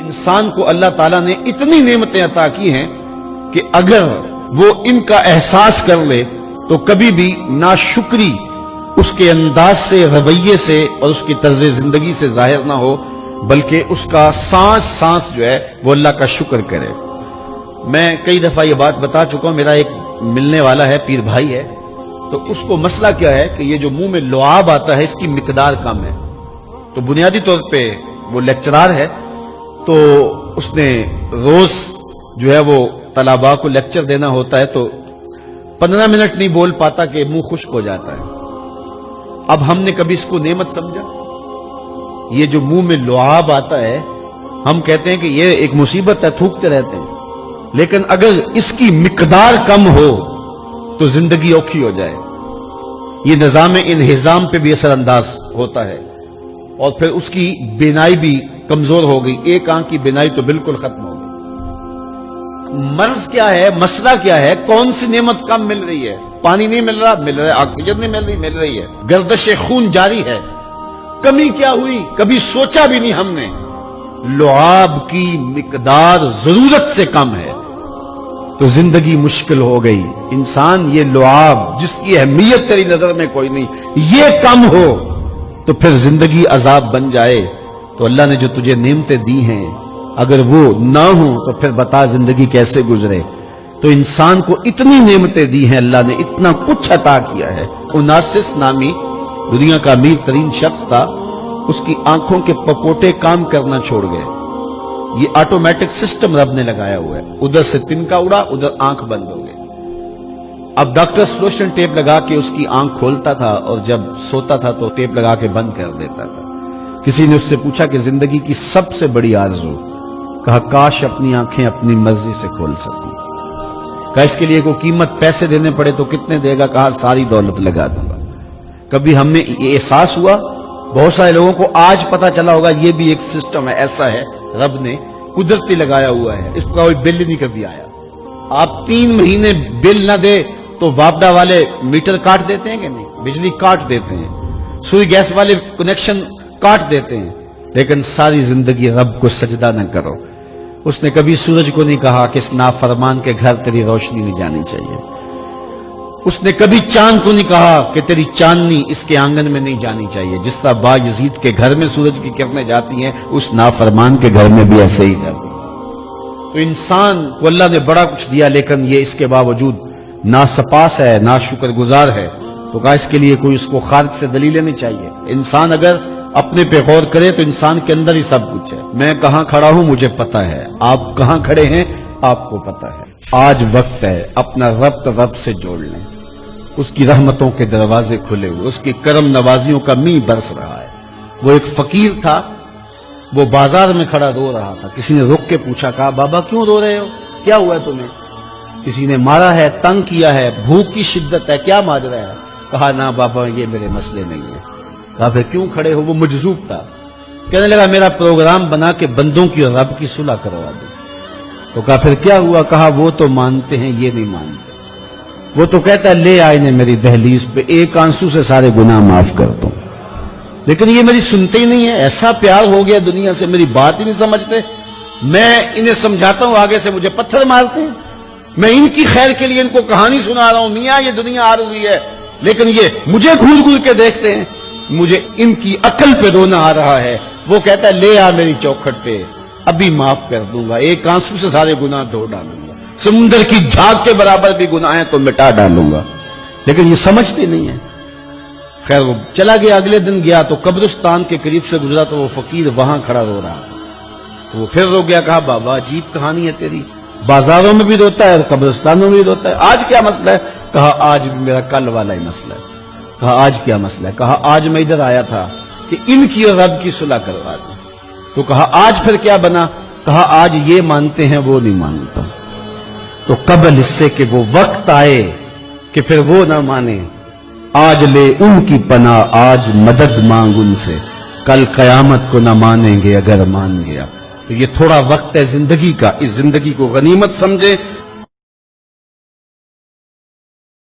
انسان کو اللہ تعالیٰ نے اتنی نعمتیں عطا کی ہیں کہ اگر وہ ان کا احساس کر لے تو کبھی بھی ناشکری اس کے انداز سے، رویے سے اور اس کی طرز زندگی سے ظاہر نہ ہو، بلکہ اس کا سانس سانس جو ہے وہ اللہ کا شکر کرے۔ میں کئی دفعہ یہ بات بتا چکا ہوں، میرا ایک ملنے والا ہے، پیر بھائی ہے، تو اس کو مسئلہ کیا ہے کہ یہ جو منہ میں لعاب آتا ہے اس کی مقدار کم ہے۔ تو بنیادی طور پہ وہ لیکچرار ہے، تو اس نے روز جو ہے وہ طلباء کو لیکچر دینا ہوتا ہے، تو 15 منٹ نہیں بول پاتا کہ منہ خشک ہو جاتا ہے۔ اب ہم نے کبھی اس کو نعمت سمجھا؟ یہ جو منہ میں لعاب آتا ہے، ہم کہتے ہیں کہ یہ ایک مصیبت ہے، تھوکتے رہتے ہیں، لیکن اگر اس کی مقدار کم ہو تو زندگی اوکھی ہو جائے۔ یہ نظام انہضام پہ بھی اثر انداز ہوتا ہے، اور پھر اس کی بینائی بھی کمزور ہو گئی، ایک آنکھ کی بینائی تو بالکل ختم ہو گئی۔ مرض کیا ہے، مسئلہ کیا ہے، کون سی نعمت کم مل رہی ہے؟ پانی نہیں مل رہا، مل رہا ہے، آکسیجن نہیں مل رہی، مل رہی ہے، گردش خون جاری ہے۔ کمی کیا ہوئی، کبھی سوچا بھی نہیں ہم نے۔ لعاب کی مقدار ضرورت سے کم ہے تو زندگی مشکل ہو گئی۔ انسان یہ لعاب جس کی اہمیت تیری نظر میں کوئی نہیں، یہ کم ہو تو پھر زندگی عذاب بن جائے۔ تو اللہ نے جو تجھے نعمتیں دی ہیں اگر وہ نہ ہوں تو پھر بتا زندگی کیسے گزرے۔ تو انسان کو اتنی نعمتیں دی ہیں، اللہ نے اتنا کچھ عطا کیا ہے۔ اوناسس نامی دنیا کا امیر ترین شخص تھا، اس کی آنکھوں کے پپوٹے کام کرنا چھوڑ گئے۔ یہ آٹومیٹک سسٹم رب نے لگایا ہوا ہے، ادھر سے تنکا اڑا، ادھر آنکھ بند ہو گئی۔ اب ڈاکٹر سلوشن ٹیپ لگا کے اس کی آنکھ کھولتا تھا، اور جب سوتا تھا تو ٹیپ لگا کے بند کر دیتا تھا۔ کسی نے اس سے پوچھا کہ زندگی کی سب سے بڑی آرزو؟ کہا کاش اپنی آنکھیں اپنی مرضی سے کھول سکوں۔ کہا اس کے لیے کوئی قیمت پیسے دینے پڑے تو کتنے دے گا؟ کہا ساری دولت لگا دوں گا۔ کبھی ہم نے یہ احساس ہوا؟ بہت سارے لوگوں کو آج پتا چلا ہوگا یہ بھی ایک سسٹم ہے، ایسا ہے، رب نے قدرتی لگایا ہوا ہے، اس کا کوئی بل نہیں کبھی آیا۔ آپ 3 مہینے بل نہ دے تو وابڈا والے میٹر کاٹ دیتے ہیں کہ نہیں؟ بجلی کاٹ دیتے ہیں، سوئی گیس والے کنیکشن کاٹ دیتے ہیں، لیکن ساری زندگی رب کو سجدہ نہ کرو۔ اس نے کبھی سورج کو نہیں کہا کہ اس نافرمان کے گھر تیری روشنی نہیں جانی چاہیے۔ اس نے کبھی چاند کو نہیں کہا کہ تیری چاندنی اس کے آنگن میں نہیں جانی چاہیے۔ جس طرح با یزید کے گھر میں سورج کی کرنیں جاتی ہیں، اس نافرمان کے گھر میں بھی ایسے ہی جاتی ہیں۔ تو انسان کو اللہ نے بڑا کچھ دیا، لیکن یہ اس کے باوجود ناسپاس ہے، ناشکر گزار ہے۔ تو کہا اس کے لیے کوئی اس کو خارج سے دلیلیں نہیں چاہیے۔ انسان اگر اپنے پہ غور کرے تو انسان کے اندر ہی سب کچھ ہے۔ میں کہاں کھڑا ہوں مجھے پتا ہے، آپ کہاں کھڑے ہیں آپ کو پتا ہے۔ آج وقت ہے اپنا رب سے جوڑ لیں۔ اس کی رحمتوں کے دروازے کھلے ہوئے، اس کی کرم نوازیوں کا می برس رہا ہے۔ وہ ایک فقیر تھا، وہ بازار میں کھڑا رو رہا تھا۔ کسی نے رک کے پوچھا، کہا بابا کیوں رو رہے ہو، کیا ہوا ہے تمہیں؟ کسی نے مارا ہے، تنگ کیا ہے، بھوک کی شدت ہے، کیا ماجرا ہے؟ کہا نہ بابا یہ میرے مسئلے نہیں ہیں۔ کہا پھر کیوں کھڑے ہو؟ وہ مجذوب تھا، کہنے لگا میرا پروگرام بنا کے بندوں کی اور رب کی صلح کروا دو۔ تو کہا پھر کیا ہوا؟ کہا وہ تو مانتے ہیں یہ نہیں مانتے، وہ تو کہتا ہے لے آئے نے میری دہلیز پہ، ایک آنسو سے سارے گناہ معاف کر دوں، لیکن یہ میری سنتے ہی نہیں ہے۔ ایسا پیار ہو گیا دنیا سے، میری بات ہی نہیں سمجھتے۔ میں انہیں سمجھاتا ہوں، آگے سے مجھے پتھر مارتے ہیں۔ میں ان کی خیر کے لیے ان کو کہانی سنا رہا ہوں، میاں یہ دنیا عارضی ہے، لیکن یہ مجھے گھول گھول کے دیکھتے ہیں۔ مجھے ان کی عقل پہ رونا آ رہا ہے۔ وہ کہتا ہے لے آ میری چوکھٹ پہ، ابھی معاف کر دوں گا، ایک آنسو سے سارے گناہ دھو ڈالوں گا، سمندر کی جھاگ کے برابر بھی گناہ ہیں تو مٹا ڈالوں گا، لیکن یہ سمجھتے نہیں ہیں۔ خیر وہ چلا گیا، اگلے دن گیا تو قبرستان کے قریب سے گزرا تو وہ فقیر وہاں کھڑا رو رہا تھا۔ تو وہ پھر رو گیا، کہا بابا عجیب کہانی ہے تیری، بازاروں میں بھی روتا ہے اور قبرستانوں میں بھی روتا ہے، آج کیا مسئلہ ہے؟ کہا آج بھی میرا کل والا ہی مسئلہ ہے۔ کہا آج کیا مسئلہ ہے؟ کہا آج میں ادھر آیا تھا کہ ان کی اور رب کی صلح کروا دوں۔ تو کہا آج پھر کیا بنا؟ کہا آج یہ مانتے ہیں وہ نہیں مانتا۔ تو قبل اس سے کہ وہ وقت آئے کہ پھر وہ نہ مانے، آج لے ان کی پناہ، آج مدد مانگ ان سے، کل قیامت کو نہ مانیں گے اگر مان گیا۔ تو یہ تھوڑا وقت ہے زندگی کا، اس زندگی کو غنیمت سمجھے